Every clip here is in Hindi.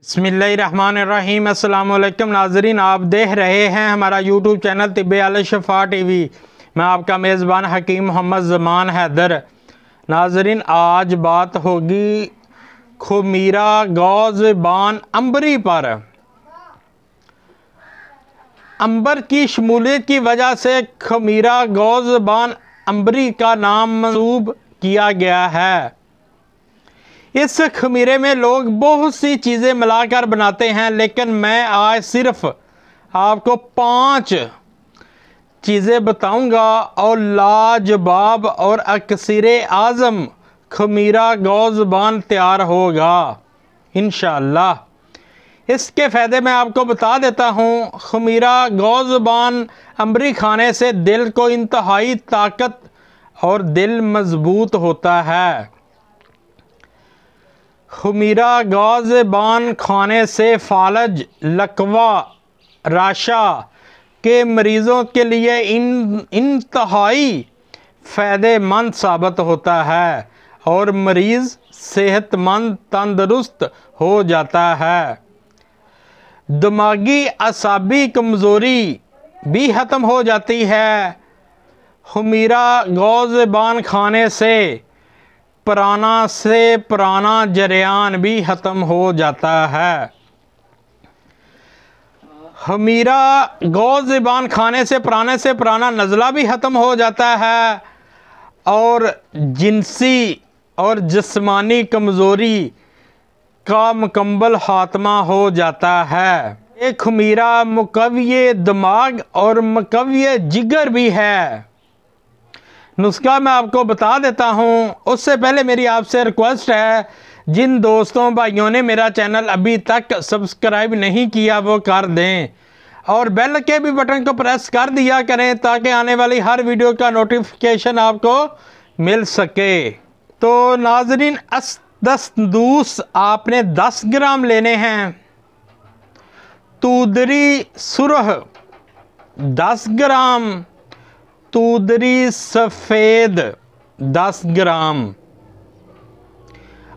बिस्मिल्लाहिर्रहमानिर्रहीम। अस्सलाम वालेकुम नाज़रीन, आप देख रहे हैं हमारा यूट्यूब चैनल तिब्बे अल शफ़ा टीवी। मैं आपका मेज़बान हकीम मोहम्मद ज़मान हैदर। नाज़रीन, आज बात होगी खुमीरा गौज़बान अंबरी पर। अंबर की शमूलियत की वजह से खुमीरा गौज़बान अंबरी का नाम मंसूब किया गया है। इस खमीरे में लोग बहुत सी चीज़ें मिलाकर बनाते हैं, लेकिन मैं आज सिर्फ आपको 5 चीज़ें बताऊंगा और लाजवाब और अक्सर आज़म खमीरा गौज़बान तैयार होगा इंशाअल्लाह। इसके फ़ायदे मैं आपको बता देता हूँ। खमीरा गौज़बान अंबरी खाने से दिल को इंतहाई ताकत और दिल मज़बूत होता है। खुमीरा गौज़बान खाने से फालज, लकवा, राशा के मरीज़ों के लिए इंतहाई फ़ायदेमंद साबित होता है और मरीज़ सेहतमंद तंदुरुस्त हो जाता है। दिमागी असाबी कमज़ोरी भी ख़त्म हो जाती है। खुमीरा गौज़बान खाने से पुराना जरियान भी ख़त्म हो जाता है। खमीरा गौज़बान खाने से पुराना नज़ला भी ख़त्म हो जाता है और जिनसी और जिस्मानी कमज़ोरी का मुकम्मल ख़ात्मा हो जाता है। ये खमीरा मुक़व्वी दिमाग और मुक़व्वी जिगर भी है। नुस्खा मैं आपको बता देता हूँ। उससे पहले मेरी आपसे रिक्वेस्ट है, जिन दोस्तों भाइयों ने मेरा चैनल अभी तक सब्सक्राइब नहीं किया वो कर दें और बेल के भी बटन को प्रेस कर दिया करें ताकि आने वाली हर वीडियो का नोटिफिकेशन आपको मिल सके। तो नाज़रीन, दस्तूस आपने 10 ग्राम लेने हैं। तूदरी सुरह 10 ग्राम, तूदरी सफ़ेद 10 ग्राम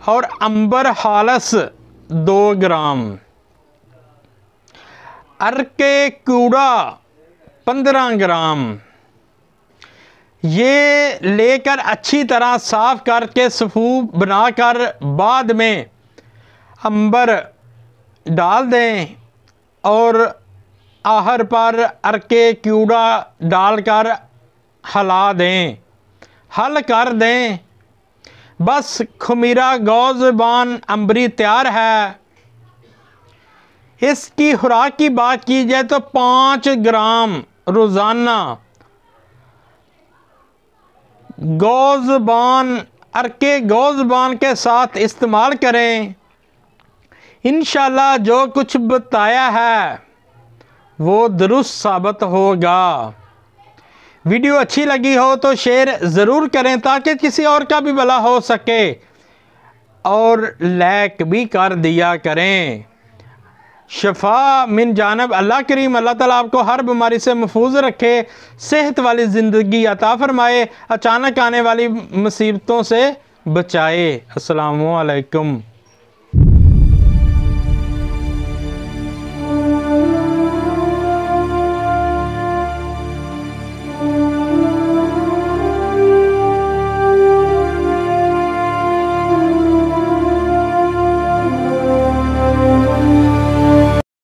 और अंबर खालस 2 ग्राम, अरके कूड़ा 15 ग्राम। ये लेकर अच्छी तरह साफ़ करके सफ़ूफ बनाकर बाद में अंबर डाल दें और आहर पर अरके कूड़ा डालकर हला दें, हल कर दें। बस खमीरा गौज़बान अंबरी तैयार है। इसकी खुराक की बात की जाए तो 5 ग्राम रोज़ाना गौज़बान अरके गौज़बान के साथ इस्तेमाल करें। इंशाल्लाह जो कुछ बताया है वो दुरुस्त साबित होगा। वीडियो अच्छी लगी हो तो शेयर ज़रूर करें ताकि किसी और का भी भला हो सके और लाइक भी कर दिया करें। शफ़ा मिन जानब अल्लाह करीम, अल्लाह ताला आपको हर बीमारी से महफूज रखे, सेहत वाली ज़िंदगी अता फ़रमाए, अचानक आने वाली मुसीबतों से बचाए। अस्सलामु अलैकुम।